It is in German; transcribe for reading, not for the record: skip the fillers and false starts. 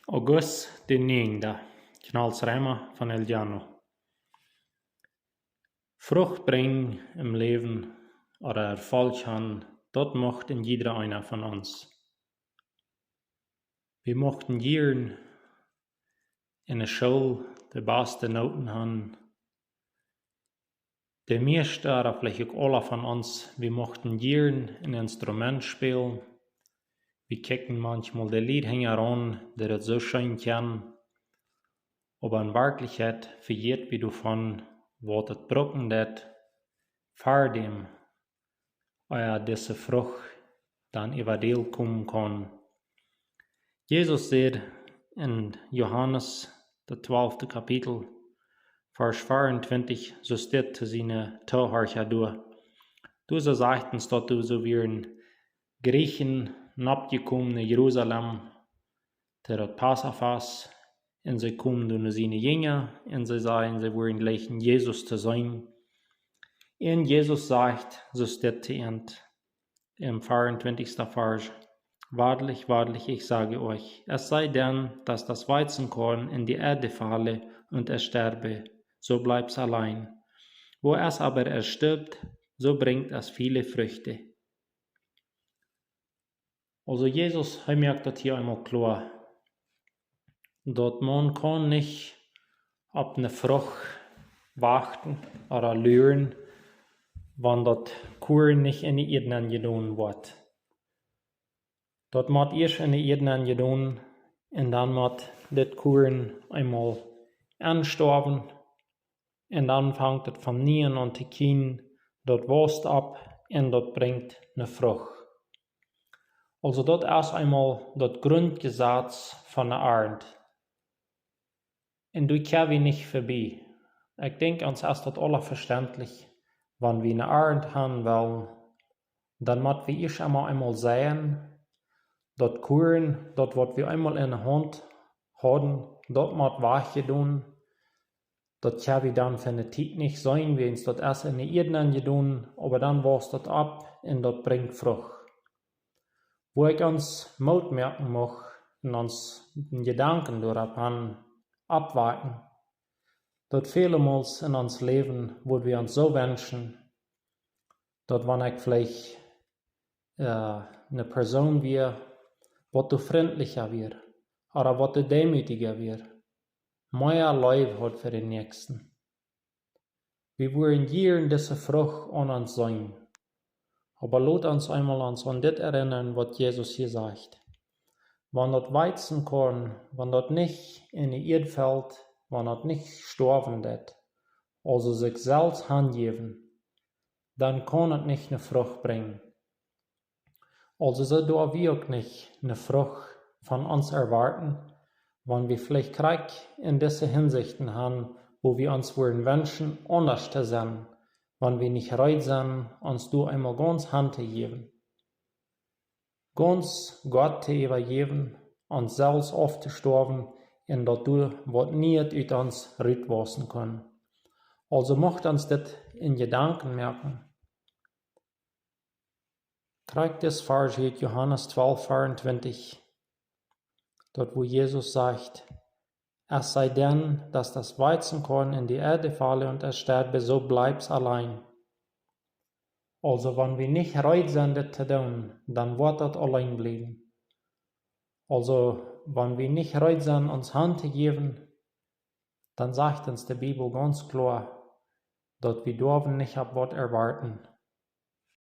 August den 9. Knalsrema van El Llano. Frucht bringen im Leben oder Erfolg haben, das macht in jeder einer von uns. Wir mochten jeden in der Schule die besten Noten haben. Die meiste oder vielleicht auch alle von uns, wir mochten jeden ein Instrument spielen. Wir kicken manchmal die Liedhänger an, die das so schön kennen. Aber in Wirklichkeit vergeht wir davon, was das brauchen das, vor dem diese Frucht dann evangelisch kommen kann. Jesus sagt in Johannes, das 12. Kapitel, Vers 24, so steht zu seinen Zuhörer durch. Du so sagtens, dass du so wie ein Griechen abgekommen in Jerusalem, der das Passafest, und sie kommen durch seine Jünger, und sie sagen, sie wollen gleichen Jesus zu sein. Und Jesus sagt, so steht zu End, im 24. Vers, wahrlich, wahrlich, ich sage euch, es sei denn, dass das Weizenkorn in die Erde falle und es sterbe, so bleibt's allein. Wo es aber erstirbt, so bringt es viele Früchte. Also Jesus merkt das hier einmal klar, dass man kann nicht auf eine Frucht warten oder lüren, wenn das Korn nicht in die Erde getan wird. Das muss erst in die Erde getan und dann muss das Korn einmal anstorben und dann fängt es von Nieren an zu kien, das wächst ab und das bringt eine Frucht. Also das ist einmal das Grundgesetz von der Erde. Und du kannst wir nicht vorbei. Ich denke, uns ist das alle verständlich. Wenn wir eine Erde haben wollen, dann müssen wir erst einmal sehen, das Korn, das was wir einmal in der Hand haben, das muss weggetan. Das kann wir dann für eine Zeit nicht sein, wie uns das erst in der Erde getan, aber dann wächst das ab und das bringt Frucht. Wo ich uns Mut merken mag und uns den Gedanken darauf haben, abwarten, dass vielmals in uns Leben, wo wir uns so wünschen, dass wenn ich vielleicht eine Person wäre, was du freundlicher wäre, oder was du demütiger wäre, mehr Liebe hat für den Nächsten. Wir wollen hier diese Frucht an uns sein. Aber lasst uns einmal an das erinnern, was Jesus hier sagt. Wenn das Weizenkorn, wenn das nicht in die Erde fällt, wenn das nicht sterben wird, also sich selbst hingeben, dann kann es nicht eine Frucht bringen. Also so darf wir auch nicht eine Frucht von uns erwarten, wenn wir vielleicht Krieg in diese Hinsichten haben, wo wir uns wünschen, anders zu sein, wenn wir nicht bereit sind, uns du einmal ganz Hand zu geben. Ganz Gott zu übergeben, uns selbst aufzustorben, in dat du wat nie uit uns rauswassen kann. Also macht uns das in Gedanken merken. Kriegt das Vers hier Johannes 12, 24, dort wo Jesus sagt, es sei denn, dass das Weizenkorn in die Erde falle und es sterbe, so bleibt's allein. Also wenn wir nicht bereit sind, das zu tun, dann wird das allein bleiben. Also wenn wir nicht bereit sind, uns Hand zu geben, dann sagt uns die Bibel ganz klar, dass wir dürfen nicht auf was erwarten.